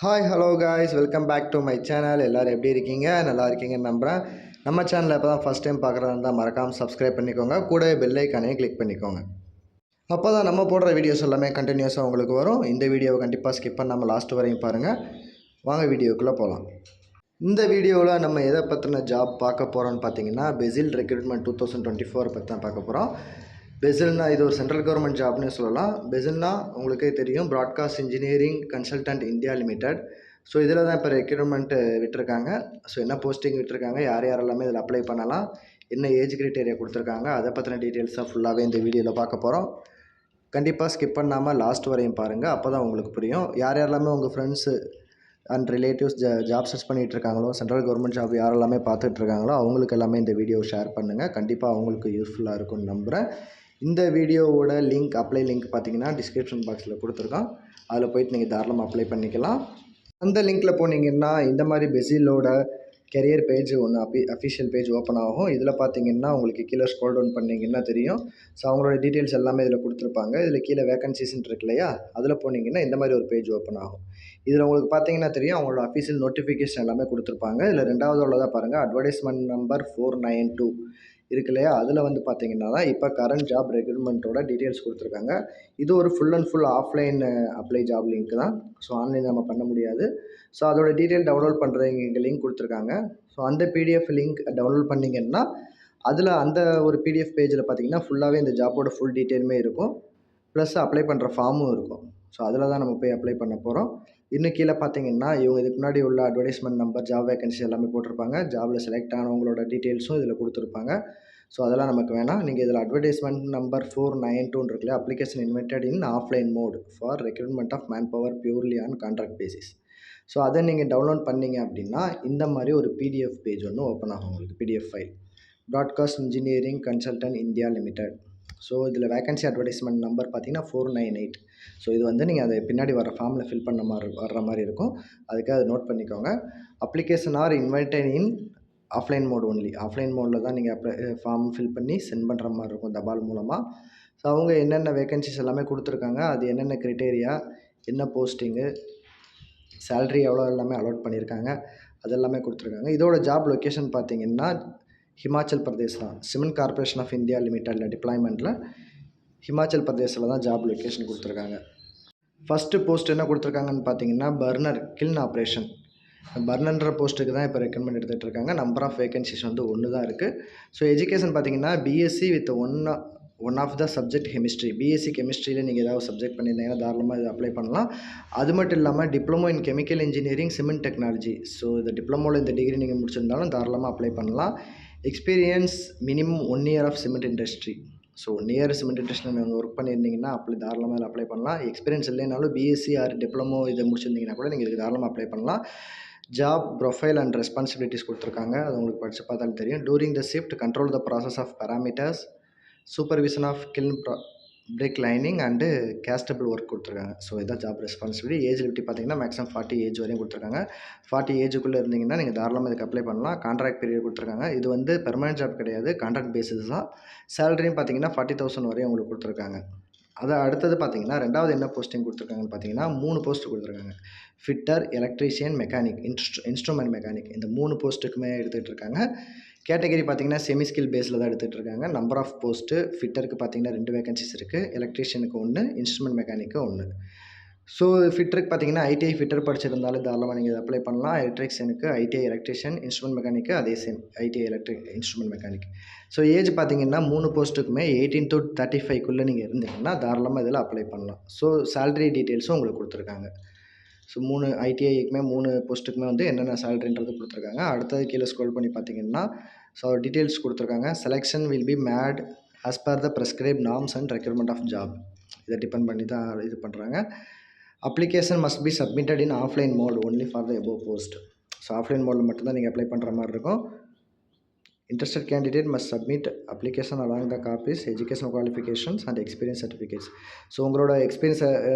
Hi hello guys, welcome back to my channel. எல்லோரும் எப்படி இருக்கீங்க? நல்லா இருக்கீங்கன்னு நம்புகிறேன். நம்ம சேனலில் இப்போ தான் ஃபஸ்ட் டைம் பார்க்குறதா இருந்தால் மறக்காமல் சப்ஸ்கிரைப் பண்ணிக்கோங்க. கூடவே பெல் ஐக்கானையும் கிளிக் பண்ணிக்கோங்க. அப்போ தான் நம்ம போடுற வீடியோஸ் எல்லாமே கண்டினியூஸாக உங்களுக்கு வரும். இந்த வீடியோவை கண்டிப்பாக ஸ்கிப் பண்ணாமல் லாஸ்ட் வரையும் பாருங்கள். வாங்க வீடியோக்குள்ளே போகலாம். இந்த வீடியோவில் நம்ம எதை பற்றின ஜாப் பார்க்க போகிறோம்னு பார்த்தீங்கன்னா, பெசில் ரெக்ரூட்மெண்ட் 2024 பற்றி தான் பார்க்க போகிறோம். பெசில்னா இது ஒரு சென்ட்ரல் கவர்மெண்ட் ஜாப்னு சொல்லலாம். பெசில்னா உங்களுக்கே தெரியும், broadcast engineering consultant India limited. So இதில் தான் இப்போ ரெக்ரூட்மெண்ட்டு விட்டுருக்காங்க. ஸோ என்ன போஸ்டிங் விட்டுருக்காங்க, யார் யாரெல்லாமே இதில் அப்ளை பண்ணலாம், என்ன ஏஜ் கிரைட்டேரியா கொடுத்துருக்காங்க, அதை பற்றின டீட்டெயில்ஸாக ஃபுல்லாகவே இந்த வீடியோவில் பார்க்க போகிறோம். கண்டிப்பாக ஸ்கிப் பண்ணாமல் லாஸ்ட் வரையும் பாருங்கள். அப்போ தான் உங்களுக்கு புரியும். யார் யாரெல்லாமே உங்கள் friends and relatives job search பண்ணிகிட்டு இருக்காங்களோ, சென்ட்ரல் கவர்மெண்ட் ஜாப் யாரெல்லாமே பார்த்துட்ருக்காங்களோ அவங்களுக்கு எல்லாமே இந்த வீடியோ ஷேர் பண்ணுங்கள். கண்டிப்பாக அவங்களுக்கு யூஸ்ஃபுல்லாக இருக்கும்னு நம்புகிறேன். இந்த வீடியோவோட லிங்க், அப்ளை லிங்க் பார்த்தீங்கன்னா டிஸ்கிரிப்ஷன் பாக்ஸில் கொடுத்துருக்கோம். அதில் போய்ட்டு நீங்கள் தாராளமாக அப்ளை பண்ணிக்கலாம். அந்த லிங்க்கில் போனீங்கன்னா இந்த மாதிரி பெசிலோட கெரியர் பேஜ் ஒன்று அஃபிஷியல் பேஜ் ஓப்பன் ஆகும். இதில் பார்த்தீங்கன்னா உங்களுக்கு கீழே ஸ்க்ரோல் டவுன் பண்ணிங்கன்னா தெரியும். ஸோ அவங்களோட டீட்டெயில்ஸ் எல்லாமே இதில் கொடுத்துருப்பாங்க. இதில் கீழே வேகன்சிஸ்ன்னு இருக்கு இல்லையா, அதில் போனீங்கன்னா இந்த மாதிரி ஒரு பேஜ் ஓப்பன் ஆகும். இதில் உங்களுக்கு பார்த்தீங்கன்னா தெரியும், அவங்களோட அஃபிஷியல் நோட்டிஃபிகேஷன் எல்லாமே கொடுத்துருப்பாங்க. இதில் ரெண்டாவது உள்ளதாக பாருங்கள், அட்வர்டைஸ்மெண்ட் நம்பர் 492 இருக்கு இல்லையா, அதில் வந்து பார்த்தீங்கன்னா தான் இப்போ கரண்ட் ஜாப் ரெக்ரூட்மெண்ட்டோட டீட்டெயில்ஸ் கொடுத்துருக்காங்க. இது ஒரு full and full offline apply job link தான். ஸோ ஆன்லைன் நம்ம பண்ண முடியாது. ஸோ அதோட டீட்டெயில் டவுன்லோட் பண்ணுறவங்க இங்கே லிங்க் கொடுத்துருக்காங்க. ஸோ அந்த பிடிஎஃப் லிங்க் டவுன்லோட் பண்ணிங்கன்னா அதில் அந்த ஒரு பிடிஎஃப் பேஜில் பார்த்தீங்கன்னா ஃபுல்லாகவே இந்த ஜாப்போட ஃபுல் டீட்டெயிலுமே இருக்கும். ப்ளஸ் அப்ளை பண்ணுற ஃபார்மும் இருக்கும். ஸோ அதில் தான் நம்ம போய் அப்ளை பண்ண போகிறோம். இன்னும் கீழே பார்த்தீங்கன்னா இவங்க இதுக்கு முன்னாடி உள்ள அட்வர்டைஸ்மெண்ட் நம்பர், ஜாப் வேகன்சி எல்லாமே போட்டிருப்பாங்க. ஜாபில் செலக்ட் ஆனவங்களோட டீட்டெயில்ஸும் இதில் கொடுத்துருப்பாங்க. ஸோ அதெல்லாம் நமக்கு வேணாம். நீங்கள் இதில் அட்வர்டைஸ்மெண்ட் நம்பர் 492 இருக்குல்ல, application invited in offline mode for recruitment of man power purely on contract basis. So அதை நீங்கள் டவுன்லோட் பண்ணிங்க அப்படின்னா இந்த மாதிரி ஒரு பிடிஎஃப் பேஜ் ஒன்று ஓப்பன் ஆகும் உங்களுக்கு, PDF file. Broadcast engineering consultant India limited. So இதில் வேகன்சி அட்வர்டைஸ்மெண்ட் நம்பர் பார்த்தீங்கன்னா 498. ஸோ இது வந்து நீங்கள் அதை பின்னாடி வர ஃபார்மில் ஃபில் பண்ண வர்ற மாதிரி இருக்கும். அதுக்காக அதை நோட் பண்ணிக்கோங்க. Application are invited in offline mode only. Offline மோடில் தான் நீங்கள் ஃபார்ம் ஃபில் பண்ணி சென்ட் பண்ணுற மாதிரி இருக்கும் தபால் மூலமாக. ஸோ அவங்க என்னென்ன வேகன்சிஸ் எல்லாமே கொடுத்துருக்காங்க, அது என்னென்ன க்ரைட்டேரியா, என்ன போஸ்டிங்கு, சேல்ரி எவ்வளோ எல்லாமே அலாட் பண்ணியிருக்காங்க, அதெல்லாமே கொடுத்துருக்காங்க. இதோட ஜாப் லொக்கேஷன் பார்த்தீங்கன்னா ஹிமாச்சல் பிரதேஷ் தான். சிமெண்ட் கார்பரேஷன் ஆஃப் இந்தியா லிமிட்டடில் டிப்ளாய்மெண்ட்டில் ஹிமாச்சல் பிரதேசில் தான் ஜாப் லொக்கேஷன் கொடுத்துருக்காங்க. ஃபஸ்ட்டு போஸ்ட் என்ன கொடுத்துருக்காங்கன்னு பார்த்தீங்கன்னா பர்னர் கில்ன் ஆப்ரேஷன். பர்னன்ற போஸ்ட்டுக்கு தான் இப்போ ரெக்கமெண்ட் எடுத்துகிட்டு இருக்காங்க. நம்பர் ஆஃப் வேகன்சிஸ் வந்து 1 தான் இருக்குது. ஸோ எஜுகேஷன் பார்த்தீங்கன்னா BSc with one of the subject chemistry. BSc கெமிஸ்ட்ரியில் நீங்கள் ஏதாவது சப்ஜெக்ட் பண்ணியிருந்தீங்கன்னா தாராளமாக இது அப்ளை பண்ணலாம். அது மட்டும் இல்லாமல் diploma in chemical engineering cement technology. So இந்த டிப்ளமோவில் இந்த டிகிரி நீங்கள் முடிச்சிருந்தாலும் தாராளமாக அப்ளை பண்ணலாம். Experience minimum 1 year of cement industry. So 1 year cement இண்டஸ்ட்ரியில் நீங்கள் ஒர்க் பண்ணியிருந்தீங்கன்னா தாராளமாக இதில் அப்ளை பண்ணலாம். எக்ஸ்பீரியன்ஸ் இல்லைனாலும் பிஎஸ்சி ஆர் டிப்ளமோ இதை முடிச்சிருந்தீங்கன்னா கூட நீங்கள் இதுக்கு தாராளமாக அப்ளை பண்ணலாம். ஜாப் ப்ரொஃபைல் அண்ட் ரெஸ்பான்சிபிலிட்டிஸ் கொடுத்துருக்காங்க. அது உங்களுக்கு படித்து பார்த்தாலும் தெரியும். During the shift control the process of parameters, supervision of kiln brick lining and castable work கொடுத்துருக்காங்க. ஸோ இதான் ஜாப் ரெஸ்பான்சிபிலிட்டி. ஏஜ் லிமிட் பார்த்தீங்கன்னா மேக்ஸிமம் 40 ஏஜ் வரையும் கொடுத்துருக்காங்க. 40 ஏஜுக்குள்ளே இருந்தீங்கன்னா நீங்கள் தாராளமாக இதுக்கு அப்ளை பண்ணலாம். கான்ட்ராக்ட் பீரியட் கொடுத்துருக்காங்க. இது வந்து பெர்மனன்ட் ஜாப் கிடையாது, கான்ட்ராக்ட் பேசிஸ் தான். சேலரியும் பார்த்தீங்கன்னா 40,000 வரையும் உங்களுக்கு கொடுத்துருக்காங்க. அதை அடுத்தது பார்த்தீங்கன்னா ரெண்டாவது என்ன போஸ்டிங் கொடுத்துருக்காங்கன்னு பார்த்தீங்கன்னா 3 போஸ்ட் கொடுத்துருக்காங்க. Fitter, electrician, mechanic, instrument mechanic. இந்த 3 போஸ்ட்டுக்குமே எடுத்துகிட்டு இருக்காங்க. கேட்டகரி பார்த்தீங்கன்னா செமி ஸ்கில் பேஸில் தான் எடுத்துகிட்டு இருக்காங்க. நம்பர் ஆஃப் போஸ்ட்டு ஃபிட்டருக்கு பார்த்தீங்கன்னா 2 வேகன்சிஸ் இருக்குது. எலக்ட்ரீஷியனுக்கு 1, இன்ஸ்ட்ருமெண்ட் மெக்கானிக்கு 1. ஸோ ஃபிட்டருக்கு பார்த்தீங்கன்னா ஐடிஐ ஃபிட்டர் படிச்சிருந்தாலும் தாராளமாக நீங்கள் இதை அப்ளை பண்ணலாம். எலக்ட்ரிஷியனுக்கு ஐடிஐ எலக்ட்ரிஷியன், இன்ஸ்ட்ருமெண்ட் மெக்கானிக்கு அதே same ITI instrument mechanic. So age பார்த்தீங்கன்னா 3 போஸ்ட்டுக்குமே 18 to 35க்குள்ளே நீங்கள் இருந்தீங்கன்னா தாராளமாக இதில் அப்ளை பண்ணலாம். ஸோ சேலரி டீட்டெயில்ஸும் உங்களுக்கு கொடுத்துருக்காங்க. ஸோ 3 ஐடிஐக்குமே 3 போஸ்ட்டுக்குமே வந்து என்னென்ன சேலரின்றது கொடுத்துருக்காங்க. அடுத்தது கீழே ஸ்க்ரோல் பண்ணி பார்த்தீங்கன்னா ஸோ டீட்டெயில்ஸ் கொடுத்துருக்காங்க. Selection will be made as per the prescribe norms and requirement of job. இதை டிபெண்ட் பண்ணி தான் இது பண்ணுறாங்க. Application must be submitted in offline mode only for the above post. So offline மோடில் மட்டும்தான் நீங்கள் அப்ளை பண்ணுற மாதிரி இருக்கும். Interested candidate must submit application along the copies, educational qualifications and experience certificates. So உங்களோட எக்ஸ்பீரியன்ஸ்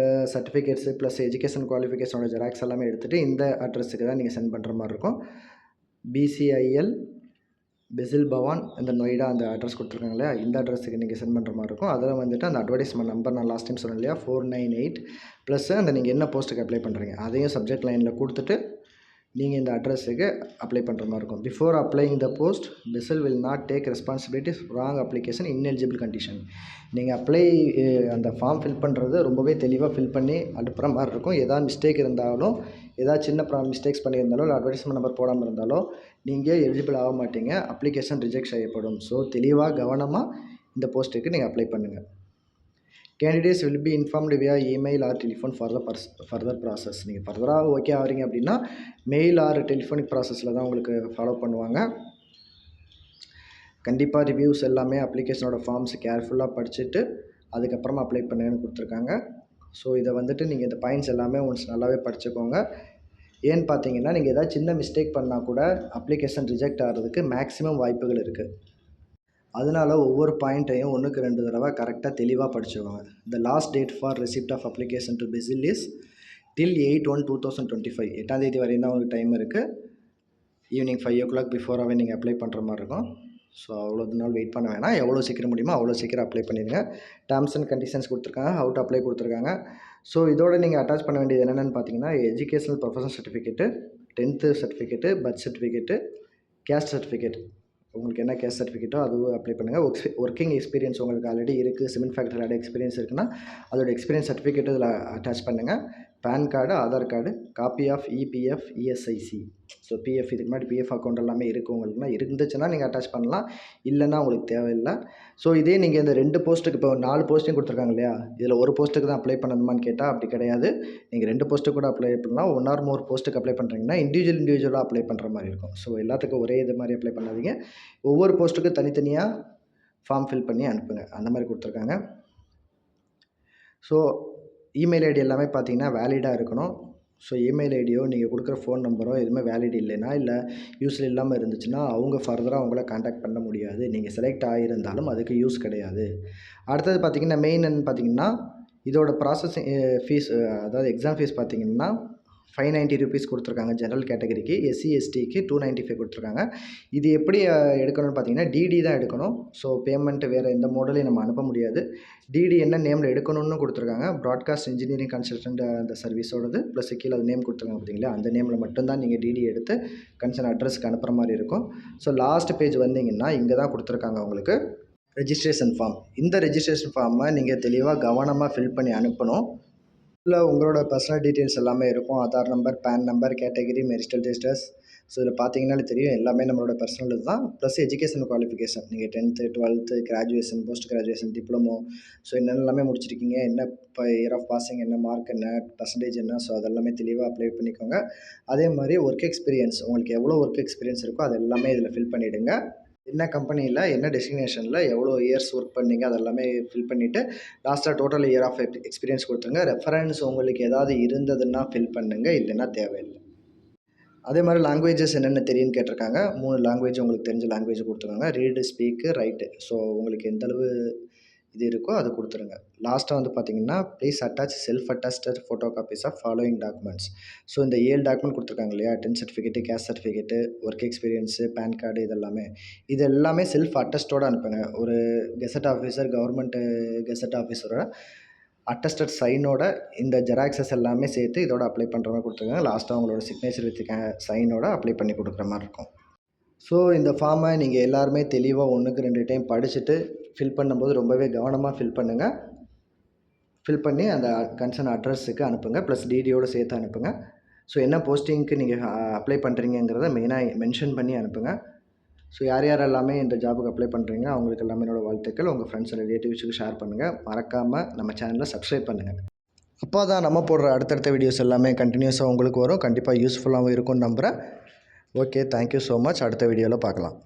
சர்டிஃபிகேட்ஸு ப்ளஸ் எஜுகேஷன் குவாலிஃபிகேஷனோட xerox எல்லாமே எடுத்துகிட்டு இந்த அட்ரஸுக்கு தான் நீங்கள் சென்ட் பண்ணுற மாதிரி இருக்கும். BCIL பெசில் பவான் இந்த நொய்டா அந்த அட்ரஸ் கொடுத்துருக்காங்க இல்லையா, இந்த அட்ரஸுக்கு நீங்கள் சென்ட் பண்ணுற மாதிரி இருக்கும். அதில் வந்துட்டு அந்த அட்வர்டைஸ்மெண்ட் நம்பர் நான் லாஸ்ட் டைம் சொன்னேன் இல்லையா 498 ப்ளஸ் அந்த நீங்கள் என்ன போஸ்ட்டுக்கு அப்ளை பண்ணுறீங்க அதையும் சப்ஜெக்ட் லைனில் கொடுத்துட்டு நீங்கள் இந்த அட்ரஸுக்கு அப்ளை பண்ணுற மாதிரி இருக்கும். Before applying the post BECIL will not take responsibilities wrong application ineligible condition. நீங்கள் அந்த ஃபார்ம் ஃபில் பண்ணுறது ரொம்பவே தெளிவாக ஃபில் பண்ணி அனுப்புகிற மாதிரி இருக்கும். எதாவது மிஸ்டேக் இருந்தாலும், ஏதாவது சின்ன மிஸ்டேக்ஸ் பண்ணியிருந்தாலோ இல்லை அட்வர்டைஸ்மெண்ட் நம்பர் போடாமல் இருந்தாலோ நீங்கள் எலிஜிபிள் ஆக மாட்டீங்க, அப்ளிகேஷன் ரிஜெக்ட் செய்யப்படும். ஸோ தெளிவாக கவனமாக இந்த போஸ்ட்டுக்கு நீங்கள் அப்ளை பண்ணுங்கள். கேண்டிடேட்ஸ் வில் பி இன்ஃபார்ம்டு வியா email R telephone further process. நீங்கள் ஃபர்தராக ஓகே ஆகிறீங்க அப்படின்னா மெயில் ஆர் டெலிஃபோனிக் ப்ராசஸில் தான் உங்களுக்கு ஃபாலோ பண்ணுவாங்க. கண்டிப்பாக ரிவ்யூஸ் எல்லாமே அப்ளிகேஷனோட ஃபார்ம்ஸ் கேர்ஃபுல்லாக படிச்சுட்டு அதுக்கப்புறமா அப்ளை பண்ணுங்கன்னு கொடுத்துருக்காங்க. ஸோ இதை வந்துட்டு நீங்கள் இந்த பாயிண்ட்ஸ் எல்லாமே ஒன்ஸ் நல்லாவே படிச்சுக்கோங்க. ஏன்னு பார்த்தீங்கன்னா நீங்கள் ஏதாவது சின்ன மிஸ்டேக் பண்ணால் கூட அப்ளிகேஷன் ரிஜெக்ட் ஆகிறதுக்கு மேக்ஸிமம் வாய்ப்புகள் இருக்குது. அதனால் ஒவ்வொரு பாயிண்ட்டையும் 1க்கு 2 தடவை கரெக்டாக தெளிவாக படிச்சுக்கோங்க. The last date for receipt of application to BECIL is till 8/1/2025. 8ஆம் தேதி வரையும் தான் உங்களுக்கு டைம் இருக்குது. ஈவினிங் 5 o'clock பிஃபோராகவே நீங்கள் அப்ளை பண்ணுற மாதிரி இருக்கும். ஸோ அவ்வளோ நாள் வெயிட் பண்ண வேணாம். எவ்வளோ சீக்கிரம் முடியுமோ அவ்வளோ சீக்கிரம் அப்ளை பண்ணிடுங்க. டேர்ம்ஸ் அண்ட் கண்டிஷன்ஸ் கொடுத்துருக்காங்க, ஹவு டு அப்ளை கொடுத்துருக்காங்க. ஸோ இதோட நீங்கள் அட்டாச் பண்ண வேண்டியது என்னென்னு பார்த்தீங்கன்னா educational professional certificate, 10th certificate, birth certificate, caste certificate. உங்களுக்கு என்ன கேஸ்ட் சர்டிஃபிகேட்டோ அதுவும் அப்ளை பண்ணுங்கள். ஒர்க்கிங் எக்ஸ்பீரியன்ஸ் உங்களுக்கு ஆல்ரெடி இருக்குது, சிமெண்ட் ஃபேக்ட்ரியில் எக்ஸ்பீரியன்ஸ் இருக்குன்னா அதோட எக்ஸ்பீரியன்ஸ் சர்டிஃபிகேட்டு இதில் அட்டாச் பண்ணுங்கள். PAN card, Aadhaar card, copy of EPF, ESIC. So PF இதுக்கு முன்னாடி பிஎஃப் அக்கௌண்ட் எல்லாமே இருக்குது உங்களுக்குனா, இருந்துச்சுன்னா நீங்கள் அட்டாச் பண்ணலாம், இல்லைன்னா உங்களுக்கு தேவையில்லை. ஸோ இதே நீங்கள் இந்த 2 போஸ்ட்டுக்கு இப்போ 4 போஸ்ட்டையும் கொடுத்துருக்காங்க இல்லையா, இதில் ஒரு போஸ்ட்டுக்கு தான் அப்ளை பண்ணணுமான்னு கேட்டால் அப்படி கிடையாது. நீங்கள் 2 போஸ்ட்டுக்கு கூட அப்ளை பண்ணலாம். 1 or more போஸ்ட்டுக்கு அப்ளை பண்ணுறீங்கன்னா இண்டிவிஜுவலாக அப்ளை பண்ணுற மாதிரி இருக்கும். ஸோ எல்லாத்துக்கும் ஒரே இது மாதிரி அப்ளை பண்ணாதீங்க. ஒவ்வொரு போஸ்ட்டுக்கும் தனித்தனியாக ஃபார்ம் ஃபில் பண்ணி அனுப்புங்க, அந்த மாதிரி கொடுத்துருக்காங்க. ஸோ இமெயில் ஐடி எல்லாமே பார்த்தீங்கன்னா வேலிடாக இருக்கணும். ஸோ இமெயில் ஐடியோ நீங்கள் கொடுக்குற ஃபோன் நம்பரோ எதுவுமே வேலிட் இல்லைன்னா, இல்லை யூஸில் இல்லாமல் இருந்துச்சுன்னா அவங்க ஃபர்தராக உங்களை கான்டாக்ட் பண்ண முடியாது. நீங்கள் செலக்ட் ஆகியிருந்தாலும் அதுக்கு யூஸ் கிடையாது. அடுத்தது பார்த்திங்கன்னா மெயின் என்னன்னு பார்த்தீங்கன்னா இதோட ப்ராசஸிங் ஃபீஸ், அதாவது எக்ஸாம் ஃபீஸ் பார்த்திங்கன்னா 590 rupees கொடுத்துருக்காங்க ஜென்ரல் கேட்டகரிக்கு. எஸ்சி எஸ்டிக்கு 295 கொடுத்துருக்காங்க. இது எப்படி எடுக்கணும்னு பார்த்தீங்கன்னா டிடி தான் எடுக்கணும். ஸோ பேமெண்ட்டு வேறு எந்த மோடலையும் நம்ம அனுப்ப முடியாது. டிடி என்ன நேமில் எடுக்கணும்னு கொடுத்துருக்காங்க. ப்ராட்காஸ்ட் இன்ஜினியரிங் கன்சல்டன்ட் அந்த சர்வீஸோடது ப்ளஸ் கீழே அது நேம் கொடுத்துருக்காங்க பார்த்தீங்களா, அந்த நேமில் மட்டும்தான் நீங்கள் டிடி எடுத்து கன்சர்ன் அட்ரஸ்க்கு அனுப்புகிற மாதிரி இருக்கும். ஸோ லாஸ்ட் பேஜ் வந்தீங்கன்னா இங்கே தான் கொடுத்துருக்காங்க உங்களுக்கு ரெஜிஸ்ட்ரேஷன் ஃபார்ம். இந்த ரெஜிஸ்ட்ரேஷன் ஃபார்மை நீங்கள் தெளிவாக கவனமாக ஃபில் பண்ணி அனுப்பணும். இதில் உங்களோட பர்சனல் டீட்டெயில்ஸ் எல்லாமே இருக்கும். Aadhaar number, PAN number, category, marital status. So இதில் பார்த்தீங்கன்னாலே தெரியும் எல்லாமே நம்மளோட பர்சனல் தான். ப்ளஸ் எஜுகேஷன் குவாலிஃபிகேஷன், நீங்கள் 10th 12th graduation, post graduation, diploma, so என்னெல்லாமே முடிச்சிருக்கீங்க, என்ன இப்போ இயர் ஆஃப் பாசிங் என்ன, மார்க் என்ன, பர்சன்டேஜ் என்ன, ஸோ அதெல்லாமே தெளிவாக அப்ளை பண்ணிக்கோங்க. அதே மாதிரி ஒர்க் எக்ஸ்பீரியன்ஸ், உங்களுக்கு எவ்வளோ ஒர்க் எக்ஸ்பீரியன்ஸ் இருக்கோ அது எல்லாமே இதில் ஃபில் பண்ணிவிடுங்க. என்ன கம்பெனியில் என்ன டெஸ்டினேஷனில் எவ்வளோ இயர்ஸ் ஒர்க் பண்ணீங்க அதெல்லாமே ஃபில் பண்ணிவிட்டு லாஸ்ட்டாக டோட்டல் இயர் ஆஃப் எக்ஸ்பீரியன்ஸ் கொடுத்துருங்க. ரெஃபரன்ஸ் உங்களுக்கு ஏதாவது இருந்ததுன்னா ஃபில் பண்ணுங்கள், இல்லைன்னா தேவையில்லை. அதே மாதிரி லாங்குவேஜஸ் என்னென்ன தெரியும்னு கேட்டிருக்காங்க. 3 லாங்குவேஜ் உங்களுக்கு தெரிஞ்ச லாங்குவேஜ் கொடுத்துருக்காங்க. Read, speak, right. ஸோ உங்களுக்கு எந்தளவு இது இருக்கோ அது கொடுத்துருங்க. லாஸ்ட்டாக வந்து பார்த்தீங்கன்னா please attach self attested photo copies of following documents. So இந்த 7 டாக்குமெண்ட் கொடுத்துருக்காங்க இல்லையா, 10th certificate, caste certificate, work experience, PAN card, இது எல்லாமே செல்ஃப் அட்டஸ்டோடு அனுப்புங்க. ஒரு கெசட் ஆஃபீஸர், கவர்மெண்ட்டு கெசட் ஆஃபீஸரோட அட்டஸ்டட் சைனோட இந்த ஜெராக்ஸஸ் எல்லாமே சேர்த்து இதோட அப்ளை பண்ணுற மாதிரி கொடுத்துருக்காங்க. லாஸ்ட்டாக உங்களோட சிக்னேச்சர் வித் சைனோட அப்ளை பண்ணி கொடுக்குற மாதிரி இருக்கும். ஸோ இந்த ஃபார்மை நீங்கள் எல்லாருமே தெளிவாக 1க்கு 2 டைம் படிச்சுட்டு ஃபில் பண்ணும்போது ரொம்பவே கவனமாக ஃபில் பண்ணுங்கள். ஃபில் பண்ணி அந்த கன்சர்ன் அட்ரஸுக்கு அனுப்புங்க, ப்ளஸ் டிடியோடு சேர்த்து அனுப்புங்க. ஸோ என்ன போஸ்டிங்க்கு நீங்கள் அப்ளை பண்ணுறீங்கிறத மெயினாக மென்ஷன் பண்ணி அனுப்புங்க. ஸோ யார் எல்லாமே இந்த ஜாபுக்கு அப்ளை பண்ணுறீங்க அவங்களுக்கு எல்லாமே என்னோட வாழ்த்துக்கள். உங்கள் ஃப்ரெண்ட்ஸ் அண்ட் ரிலேட்டிவ்ஸுக்கு ஷேர் பண்ணுங்கள். மறக்காமல் நம்ம சேனலை சப்ஸ்கிரைப் பண்ணுங்கள். அப்போ தான் நம்ம போடுற அடுத்தடுத்த வீடியோஸ் எல்லாமே கண்டினியூஸாக உங்களுக்கு வரும். கண்டிப்பாக யூஸ்ஃபுல்லாகவும் இருக்கும்னு நம்புகிறேன். Okay, thank you so much. அடுத்த வீடியோவில் பார்க்கலாம்.